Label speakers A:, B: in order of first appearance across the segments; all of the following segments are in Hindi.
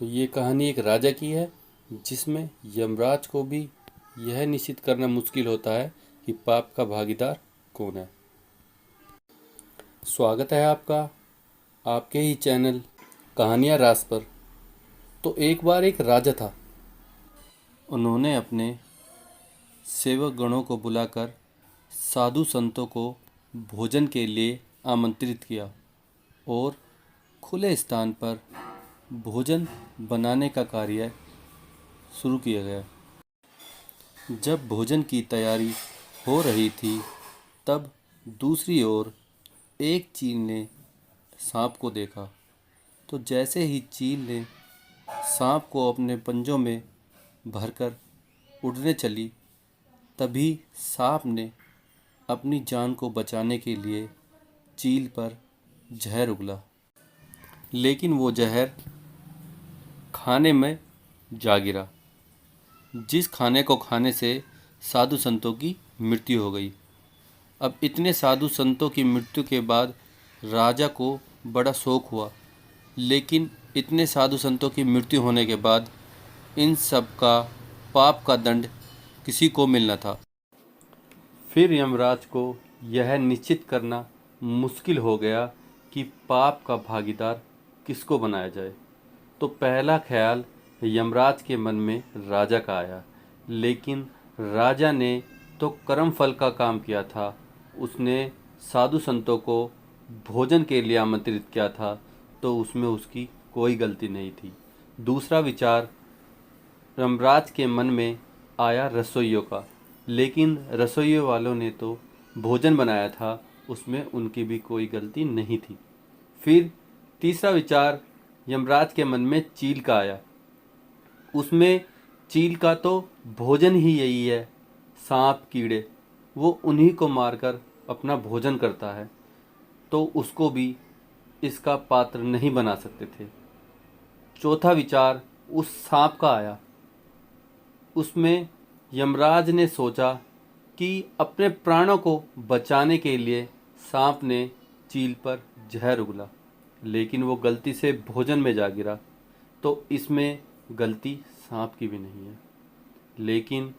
A: तो ये कहानी एक राजा की है जिसमें यमराज को भी यह निश्चित करना मुश्किल होता है कि पाप का भागीदार कौन है। स्वागत है आपका आपके ही चैनल कहानियाँ रास पर। तो एक बार एक राजा था। उन्होंने अपने सेवक गणों को बुलाकर साधु संतों को भोजन के लिए आमंत्रित किया और खुले स्थान पर भोजन बनाने का कार्य शुरू किया गया। जब भोजन की तैयारी हो रही थी तब दूसरी ओर एक चील ने सांप को देखा। तो जैसे ही चील ने सांप को अपने पंजों में भरकर उड़ने चली, तभी सांप ने अपनी जान को बचाने के लिए चील पर जहर उगला, लेकिन वो जहर खाने में जा गिरा, जिस खाने को खाने से साधु संतों की मृत्यु हो गई। अब इतने साधु संतों की मृत्यु के बाद राजा को बड़ा शोक हुआ, लेकिन इतने साधु संतों की मृत्यु होने के बाद इन सब का पाप का दंड किसी को मिलना था। फिर यमराज को यह निश्चित करना मुश्किल हो गया कि पाप का भागीदार किसको बनाया जाए। तो पहला ख्याल यमराज के मन में राजा का आया, लेकिन राजा ने तो कर्म फल का काम किया था। उसने साधु संतों को भोजन के लिए आमंत्रित किया था, तो उसमें उसकी कोई गलती नहीं थी। दूसरा विचार यमराज के मन में आया रसोइयों का, लेकिन रसोइयों वालों ने तो भोजन बनाया था, उसमें उनकी भी कोई गलती नहीं थी। फिर तीसरा विचार यमराज के मन में चील का आया। उसमें चील का तो भोजन ही यही है, सांप कीड़े, वो उन्हीं को मारकर अपना भोजन करता है, तो उसको भी इसका पात्र नहीं बना सकते थे। चौथा विचार उस सांप का आया। उसमें यमराज ने सोचा कि अपने प्राणों को बचाने के लिए सांप ने चील पर जहर उगला, लेकिन वो गलती से भोजन में जा गिरा, तो इसमें गलती सांप की भी नहीं है, लेकिन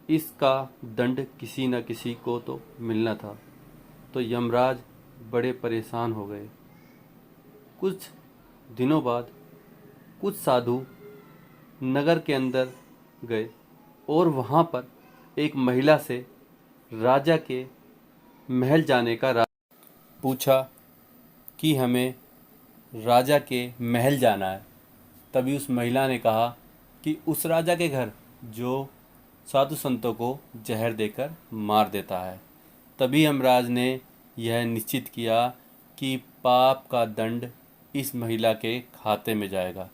A: इसका दंड किसी न किसी को तो मिलना था। तो यमराज बड़े परेशान हो गए। कुछ दिनों बाद कुछ साधु नगर के अंदर गए और वहाँ पर एक महिला से राजा के महल जाने का पूछा कि हमें राजा के महल जाना है। तभी उस महिला ने कहा कि उस राजा के घर जो साधु संतों को जहर देकर मार देता है। तभी यमराज ने यह निश्चित किया कि पाप का दंड इस महिला के खाते में जाएगा।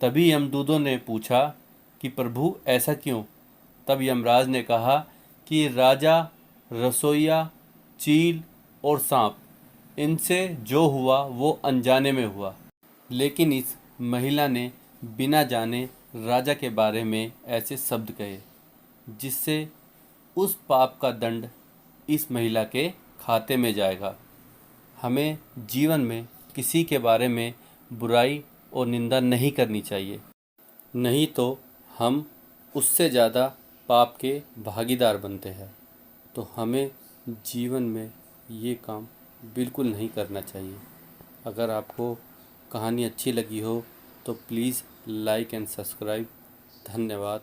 A: तभी यमदूतों ने पूछा कि प्रभु ऐसा क्यों? तब यमराज ने कहा कि राजा, रसोइया, चील और सांप, इनसे जो हुआ वो अनजाने में हुआ, लेकिन इस महिला ने बिना जाने राजा के बारे में ऐसे शब्द कहे, जिससे उस पाप का दंड इस महिला के खाते में जाएगा। हमें जीवन में किसी के बारे में बुराई और निंदा नहीं करनी चाहिए, नहीं तो हम उससे ज़्यादा पाप के भागीदार बनते हैं। तो हमें जीवन में ये काम बिल्कुल नहीं करना चाहिए। अगर आपको कहानी अच्छी लगी हो तो प्लीज़ लाइक एंड सब्सक्राइब। धन्यवाद।